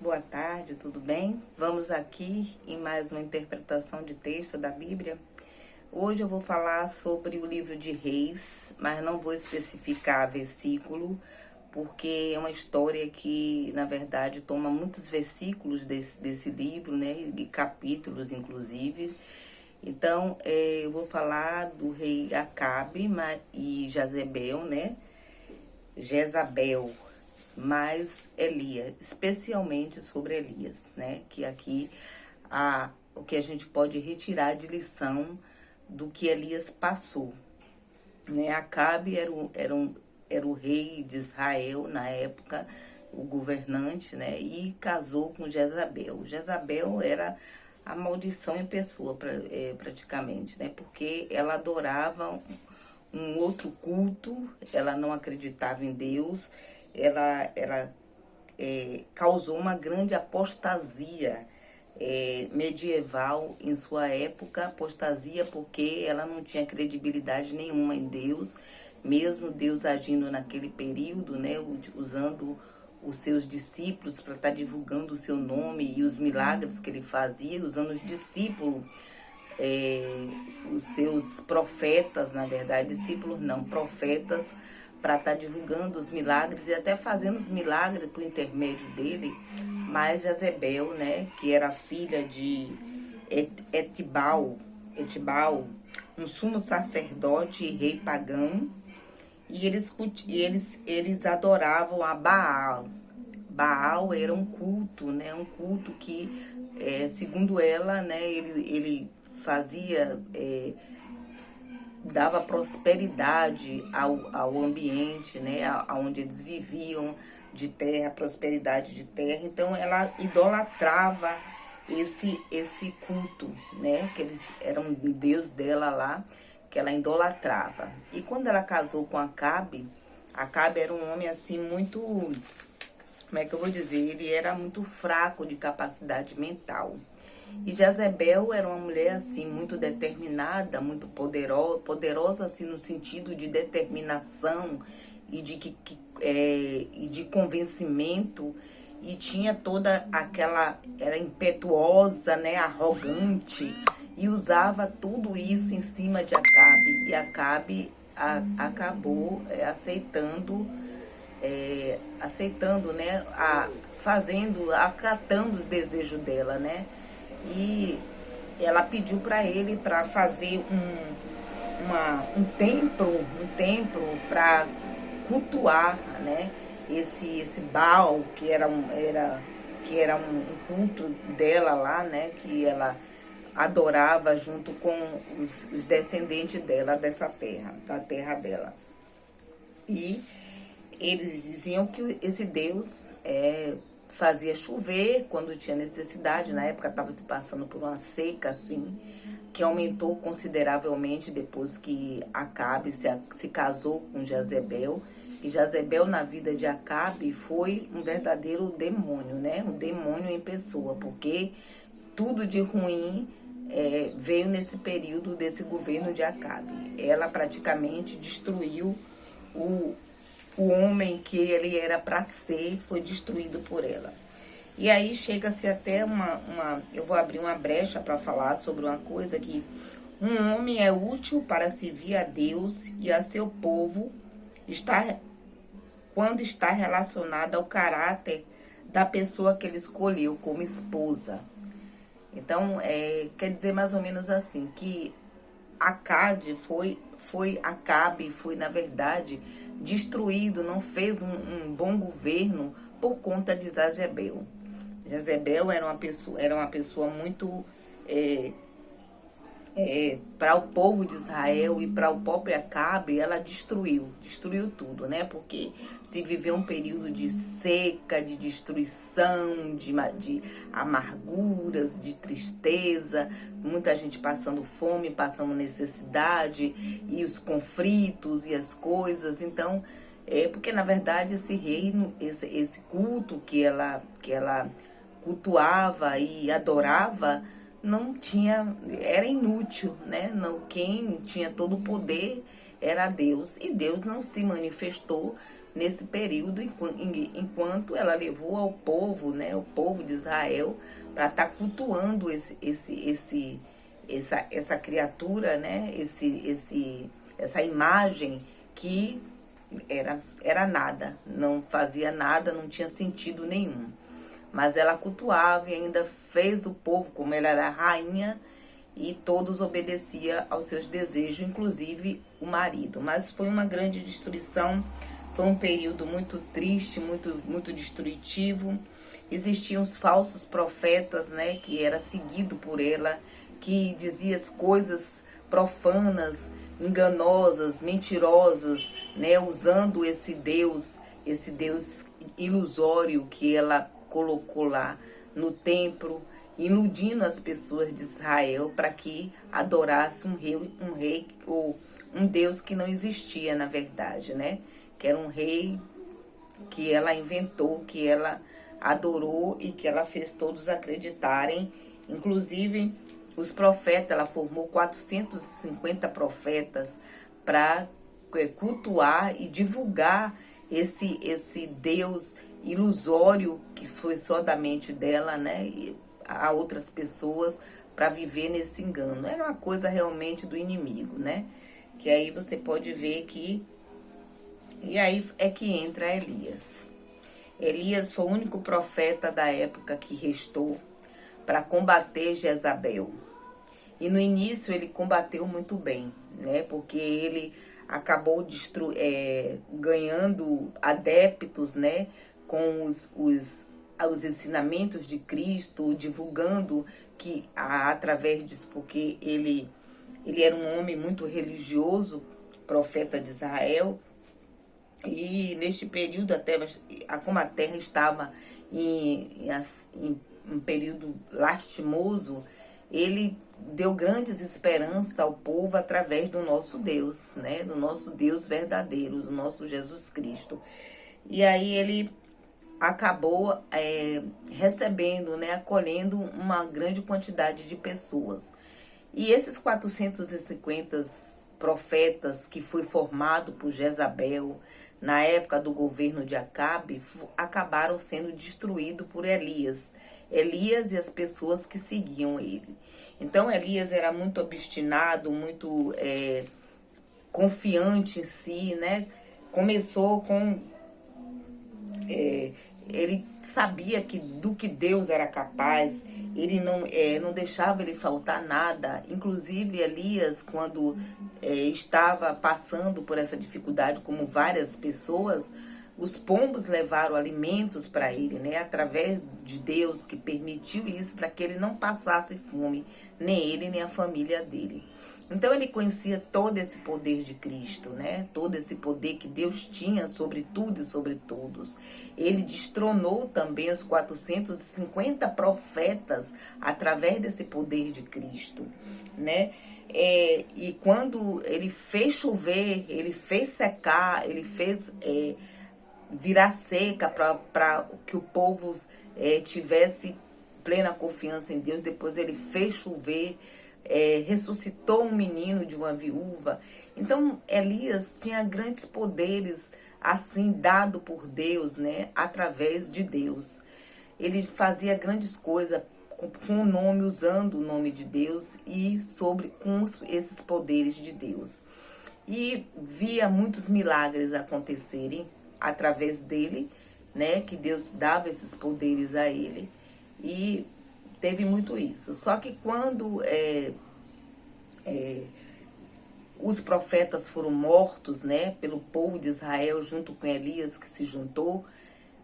Boa tarde, tudo bem? Vamos aqui em mais uma interpretação de texto da Bíblia. Hoje eu vou falar sobre o livro de Reis, mas não vou especificar versículo, porque é uma história que, na verdade, toma muitos versículos desse livro, né? E capítulos, inclusive. Então, eu vou falar do rei Acabe e Jezabel, né? Jezabel, mas Elias, especialmente sobre Elias, né? Que aqui o que a gente pode retirar de lição do que Elias passou, né? Acabe era o rei de Israel na época, o governante, né? E casou com Jezabel. Jezabel era a maldição em pessoa, praticamente, né? Porque ela adorava um outro culto, ela não acreditava em Deus, ela causou uma grande apostasia medieval em sua época, apostasia porque ela não tinha credibilidade nenhuma em Deus, mesmo Deus agindo naquele período, né, usando os seus discípulos para estar divulgando o seu nome e os milagres que ele fazia, usando os discípulos, os seus profetas, na verdade, discípulos não, profetas, para estar divulgando os milagres e até fazendo os milagres por intermédio dele. Mas Jezabel, né, que era filha de Etibal, um sumo sacerdote e rei pagão, e eles adoravam a Baal. Baal era um culto, né, um culto que, segundo ela, né, ele fazia, dava prosperidade ao ambiente, né, aonde eles viviam, de terra, prosperidade de terra. Então ela idolatrava esse culto, né, que eles eram o deus dela lá, que ela idolatrava. E quando ela casou com Acabe era um homem assim muito, como é que eu vou dizer, ele era muito fraco de capacidade mental. E Jezabel era uma mulher assim muito determinada, muito poderosa assim no sentido de determinação e de convencimento, e tinha toda aquela, era impetuosa, né, arrogante, e usava tudo isso em cima de Acabe. E Acabe acabou aceitando, né, acatando os desejos dela, né? E ela pediu para ele para fazer um templo para cultuar, né, esse Baal, que era um culto dela lá, né, que ela adorava junto com os descendentes dela dessa terra, da terra dela. E eles diziam que esse Deus fazia chover quando tinha necessidade. Na época estava se passando por uma seca assim, que aumentou consideravelmente depois que Acabe se casou com Jezabel. E Jezabel, na vida de Acabe, foi um verdadeiro demônio, né? Um demônio em pessoa, porque tudo de ruim veio nesse período desse governo de Acabe. Ela praticamente destruiu o homem que ele era para ser, foi destruído por ela. E aí chega-se até eu vou abrir uma brecha para falar sobre uma coisa que um homem é útil para servir a Deus e a seu povo quando está relacionado ao caráter da pessoa que ele escolheu como esposa. Então, quer dizer mais ou menos assim, que Acabe foi, na verdade, destruído, não fez um bom governo por conta de Jezabel. Jezabel era uma pessoa muito, para o povo de Israel e para o próprio Acabe, ela destruiu tudo, né? Porque se viveu um período de seca, de destruição, de amarguras, de tristeza, muita gente passando fome, passando necessidade, e os conflitos e as coisas. Então, porque na verdade esse reino, esse culto que ela cultuava e adorava, não tinha, era inútil, né? Não, quem tinha todo o poder era Deus, e Deus não se manifestou nesse período, enquanto ela levou ao povo, né, o povo de Israel, para estar cultuando essa criatura, né, essa imagem que era nada, não fazia nada, não tinha sentido nenhum. Mas ela cultuava e ainda fez o povo, como ela era rainha, e todos obedeciam aos seus desejos, inclusive o marido. Mas foi uma grande destruição, foi um período muito triste, muito destrutivo. Existiam os falsos profetas, né, que era seguido por ela, que dizia as coisas profanas, enganosas, mentirosas, né, usando esse Deus ilusório que ela colocou lá no templo, iludindo as pessoas de Israel para que adorasse um rei ou um Deus que não existia na verdade, né? Que era um rei que ela inventou, que ela adorou e que ela fez todos acreditarem, inclusive os profetas. Ela formou 450 profetas para cultuar e divulgar esse Deus ilusório que foi só da mente dela, né? E a outras pessoas para viver nesse engano. Era uma coisa realmente do inimigo, né? Que aí você pode ver que... E aí é que entra Elias. Elias foi o único profeta da época que restou para combater Jezabel. E no início ele combateu muito bem, né? Porque ele acabou ganhando adeptos, né? Com os ensinamentos de Cristo, divulgando que através disso, porque ele era um homem muito religioso, profeta de Israel. E neste período, como a terra estava em um período lastimoso, ele deu grandes esperanças ao povo através do nosso Deus, né? Do nosso Deus verdadeiro, do nosso Jesus Cristo. E aí ele acabou recebendo, né? Acolhendo uma grande quantidade de pessoas. E esses 450 profetas que foi formado por Jezabel na época do governo de Acabe acabaram sendo destruídos por Elias e as pessoas que seguiam ele. Então Elias era muito obstinado, muito confiante em si, né? Começou com... ele sabia do que Deus era capaz, ele não deixava ele faltar nada. Inclusive Elias, quando estava passando por essa dificuldade, como várias pessoas, os pombos levaram alimentos para ele, né? Através de Deus que permitiu isso para que ele não passasse fome, nem ele nem a família dele. Então ele conhecia todo esse poder de Cristo, né? Todo esse poder que Deus tinha sobre tudo e sobre todos. Ele destronou também os 450 profetas através desse poder de Cristo, né? E quando ele fez chover, ele fez secar, ele fez virar seca para que o povo tivesse plena confiança em Deus. Depois ele fez chover, ressuscitou um menino de uma viúva. Então Elias tinha grandes poderes assim dado por Deus, né? Através de Deus. Ele fazia grandes coisas com o nome, usando o nome de Deus e com esses poderes de Deus. E via muitos milagres acontecerem através dele, né? Que Deus dava esses poderes a ele. E teve muito isso. Só que quando os profetas foram mortos, né, pelo povo de Israel, junto com Elias que se juntou,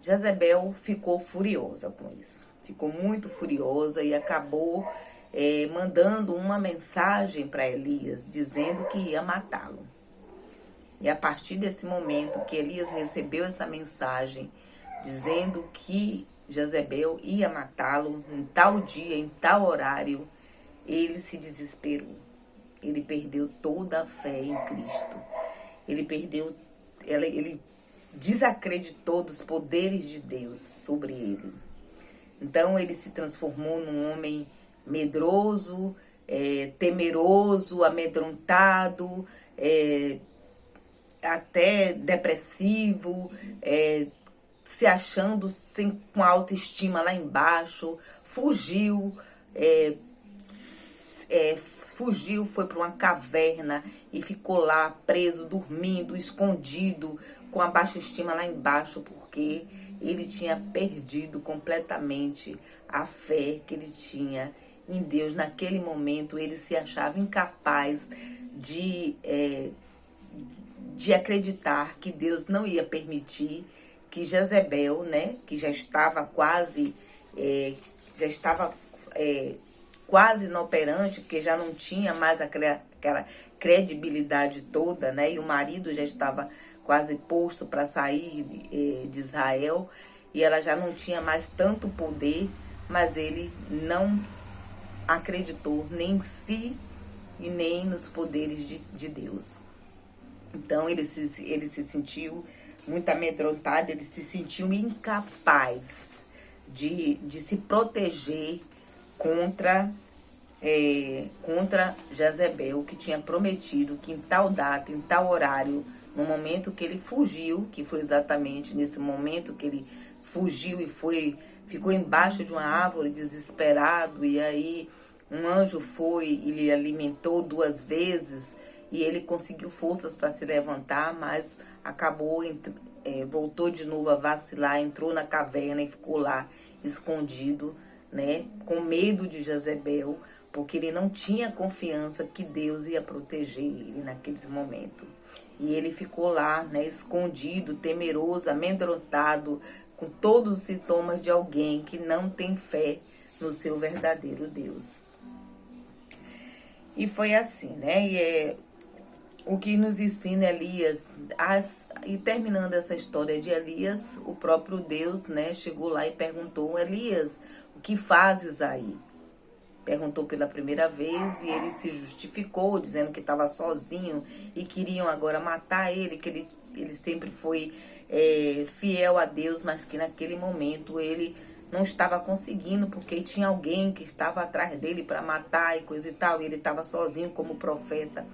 Jezabel ficou furiosa com isso. Ficou muito furiosa e acabou mandando uma mensagem para Elias, dizendo que ia matá-lo. E a partir desse momento que Elias recebeu essa mensagem, dizendo que Jezabel ia matá-lo em tal dia, em tal horário, ele se desesperou. Ele perdeu toda a fé em Cristo. Ele desacreditou dos poderes de Deus sobre ele. Então ele se transformou num homem medroso, temeroso, amedrontado, até depressivo, se achando com a autoestima lá embaixo, fugiu, fugiu, foi para uma caverna e ficou lá preso, dormindo, escondido, com a baixa estima lá embaixo, porque ele tinha perdido completamente a fé que ele tinha em Deus. Naquele momento ele se achava incapaz de acreditar que Deus não ia permitir que Jezebel, né, que já estava quase inoperante, porque já não tinha mais aquela credibilidade toda, né, e o marido já estava quase posto para sair de Israel, e ela já não tinha mais tanto poder, mas ele não acreditou nem em si e nem nos poderes de Deus. Então ele se sentiu muito amedrontado, ele se sentiu incapaz de se proteger contra Jezebel, que tinha prometido que em tal data, em tal horário, no momento que ele fugiu, que foi exatamente nesse momento que ele fugiu e ficou embaixo de uma árvore desesperado, e aí um anjo foi e lhe alimentou 2 vezes, e ele conseguiu forças para se levantar, mas acabou, voltou de novo a vacilar, entrou na caverna e ficou lá escondido, né, com medo de Jezebel, porque ele não tinha confiança que Deus ia proteger ele naquele momento. E ele ficou lá, né, escondido, temeroso, amedrontado, com todos os sintomas de alguém que não tem fé no seu verdadeiro Deus. E foi assim, né? E o que nos ensina Elias, e terminando essa história de Elias, o próprio Deus, né, chegou lá e perguntou: Elias, o que fazes aí? Perguntou pela primeira vez e ele se justificou, dizendo que estava sozinho e queriam agora matar ele, que ele sempre foi fiel a Deus, mas que naquele momento ele não estava conseguindo, porque tinha alguém que estava atrás dele para matar e coisa e tal, e ele estava sozinho como profeta.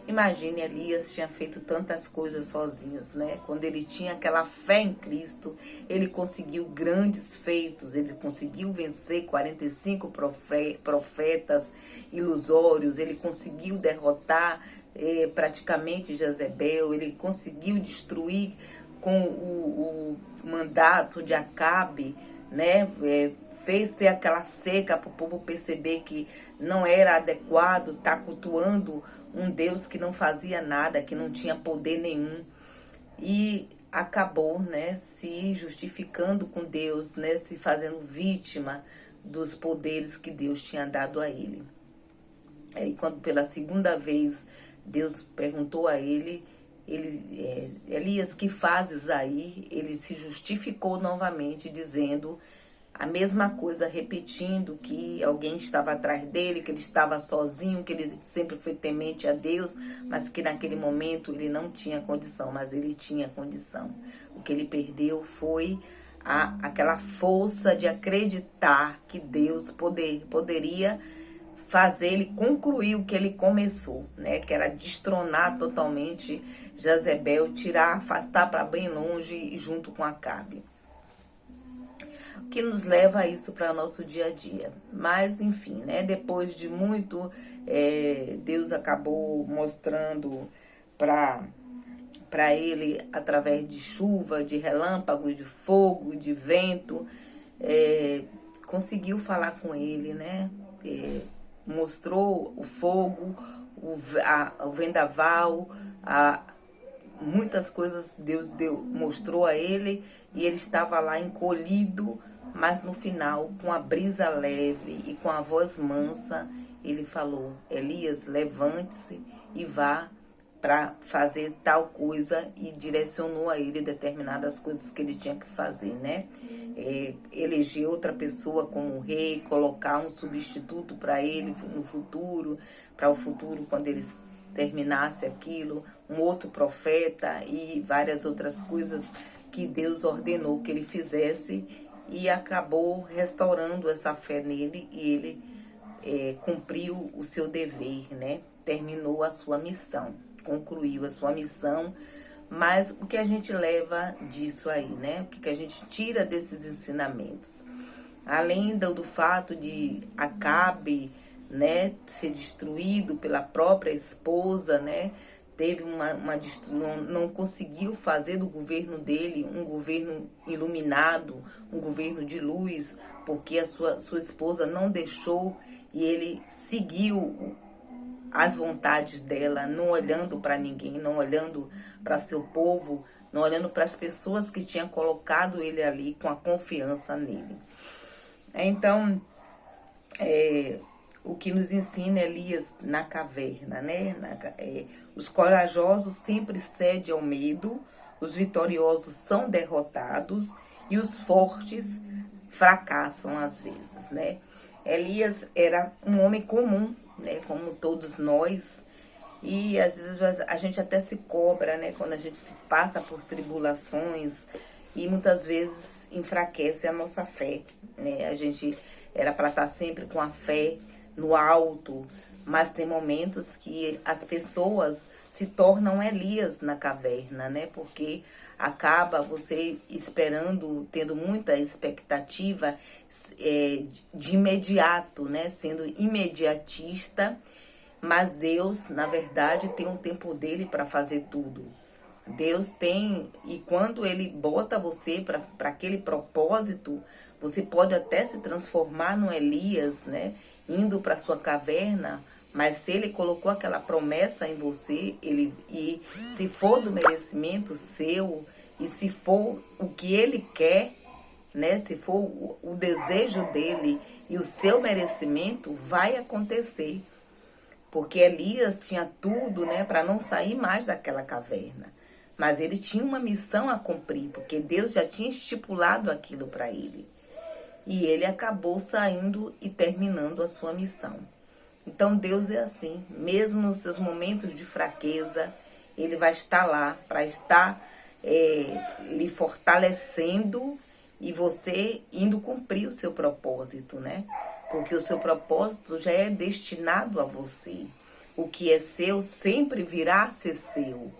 Imagine, Elias tinha feito tantas coisas sozinhos, né? Quando ele tinha aquela fé em Cristo, ele conseguiu grandes feitos, ele conseguiu vencer 45 profetas ilusórios, ele conseguiu derrotar praticamente Jezebel, ele conseguiu destruir com o mandato de Acabe, né, fez ter aquela seca para o povo perceber que não era adequado estar cultuando um Deus que não fazia nada, que não tinha poder nenhum, e acabou, né, se justificando com Deus, né, se fazendo vítima dos poderes que Deus tinha dado a ele. E quando pela segunda vez Deus perguntou a ele, Elias, que fazes aí? Ele se justificou novamente, dizendo a mesma coisa, repetindo que alguém estava atrás dele, que ele estava sozinho, que ele sempre foi temente a Deus, mas que naquele momento ele não tinha condição, mas ele tinha condição. O que ele perdeu foi aquela força de acreditar que Deus poderia fazer ele concluir o que ele começou, né? Que era destronar totalmente Jezebel, afastar para bem longe junto com Acabe. O que nos leva a isso para o nosso dia a dia. Mas, enfim, né? Depois de muito, Deus acabou mostrando para ele, através de chuva, de relâmpago, de fogo, de vento, conseguiu falar com ele, né? Mostrou o fogo, o vendaval, muitas coisas Deus mostrou a ele, e ele estava lá encolhido, mas no final, com a brisa leve e com a voz mansa, ele falou: Elias, levante-se e vá para fazer tal coisa, e direcionou a ele determinadas coisas que ele tinha que fazer, né? Eleger outra pessoa como rei, colocar um substituto para ele no futuro, para o futuro, quando ele terminasse aquilo, um outro profeta e várias outras coisas que Deus ordenou que ele fizesse, e acabou restaurando essa fé nele, e ele cumpriu o seu dever, né? Terminou a sua missão, concluiu a sua missão Mas o que a gente leva disso aí, né? O que a gente tira desses ensinamentos? Além do fato de Acabe, né, ser destruído pela própria esposa, né? Teve não conseguiu fazer do governo dele um governo iluminado, um governo de luz, porque a sua esposa não deixou e ele seguiu as vontades dela, não olhando para ninguém, não olhando para seu povo, não olhando para as pessoas que tinham colocado ele ali com a confiança nele. Então, o que nos ensina Elias na caverna, né? Os corajosos sempre cedem ao medo, os vitoriosos são derrotados e os fortes fracassam às vezes, né? Elias era um homem comum, né? Como todos nós, e às vezes a gente até se cobra, né? Quando a gente se passa por tribulações e muitas vezes enfraquece a nossa fé, né? A gente era para estar sempre com a fé no alto, mas tem momentos que as pessoas se tornam Elias na caverna, né? Porque acaba você esperando, tendo muita expectativa de imediato, né? Sendo imediatista, mas Deus, na verdade, tem um tempo dele para fazer tudo. Deus tem, e quando ele bota você para aquele propósito, você pode até se transformar no Elias, né? Indo para sua caverna, mas se ele colocou aquela promessa em você, e se for do merecimento seu, e se for o que ele quer, né? Se for o desejo dele e o seu merecimento, vai acontecer. Porque Elias tinha tudo, né, para não sair mais daquela caverna. Mas ele tinha uma missão a cumprir, porque Deus já tinha estipulado aquilo para ele. E ele acabou saindo e terminando a sua missão. Então Deus é assim, mesmo nos seus momentos de fraqueza, ele vai estar lá para estar lhe fortalecendo e você indo cumprir o seu propósito, né? Porque o seu propósito já é destinado a você. O que é seu sempre virá a ser seu.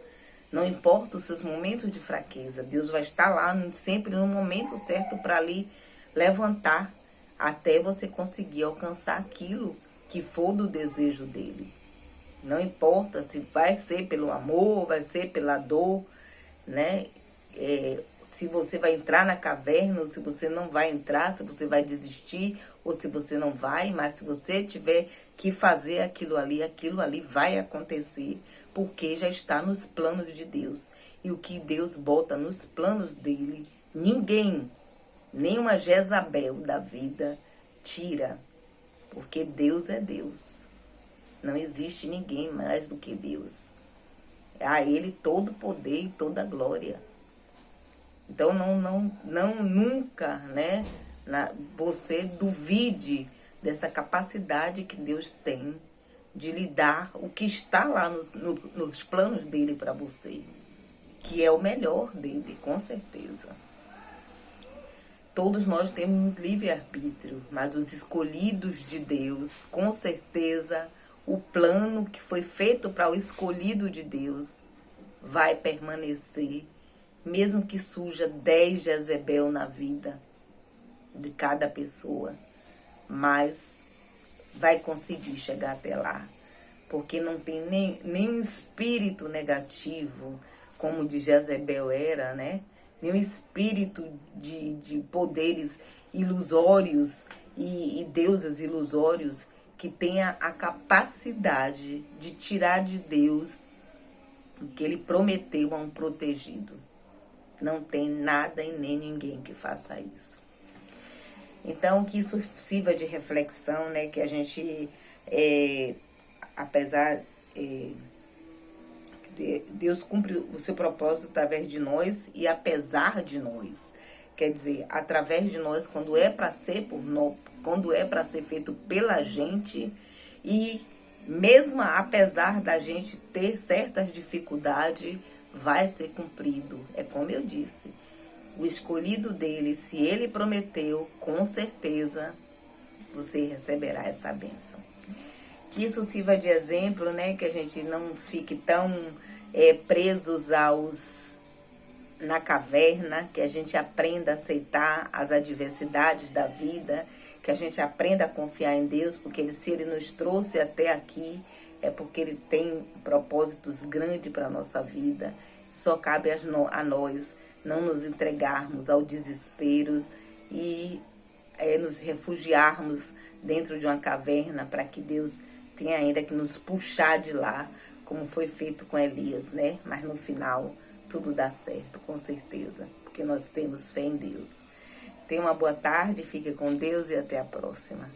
Não importa os seus momentos de fraqueza, Deus vai estar lá sempre no momento certo para lhe levantar até você conseguir alcançar aquilo que for do desejo dele. Não importa se vai ser pelo amor, vai ser pela dor, né? Se você vai entrar na caverna ou se você não vai entrar, se você vai desistir ou se você não vai, mas se você tiver que fazer aquilo ali vai acontecer, porque já está nos planos de Deus. E o que Deus bota nos planos dele, ninguém, nenhuma Jezabel da vida tira, porque Deus é Deus. Não existe ninguém mais do que Deus. A ele todo poder e toda glória. Então nunca, né, você duvide dessa capacidade que Deus tem de lhe dar o que está lá nos planos dele para você, que é o melhor dele, com certeza. Todos nós temos livre-arbítrio, mas os escolhidos de Deus, com certeza, o plano que foi feito para o escolhido de Deus vai permanecer, mesmo que surja 10 Jezebel na vida de cada pessoa, mas vai conseguir chegar até lá, porque não tem nem espírito negativo, como de Jezebel era, né? Nenhum espírito de poderes ilusórios e deuses ilusórios que tenha a capacidade de tirar de Deus o que ele prometeu a um protegido. Não tem nada e nem ninguém que faça isso. Então, que isso sirva de reflexão, né? Que a gente, apesar... Deus cumpre o seu propósito através de nós e apesar de nós. Quer dizer, através de nós, quando é para ser quando é para ser feito pela gente, e mesmo apesar da gente ter certas dificuldades, vai ser cumprido. É como eu disse, o escolhido dele, se ele prometeu, com certeza você receberá essa bênção. Que isso sirva de exemplo, né? Que a gente não fique tão presos na caverna, que a gente aprenda a aceitar as adversidades da vida, que a gente aprenda a confiar em Deus, porque se Ele nos trouxe até aqui, é porque Ele tem propósitos grandes para a nossa vida. Só cabe a nós não nos entregarmos ao desespero e nos refugiarmos dentro de uma caverna, para que Deus tenha ainda que nos puxar de lá, como foi feito com Elias, né? Mas no final tudo dá certo, com certeza, porque nós temos fé em Deus. Tenha uma boa tarde, fique com Deus e até a próxima.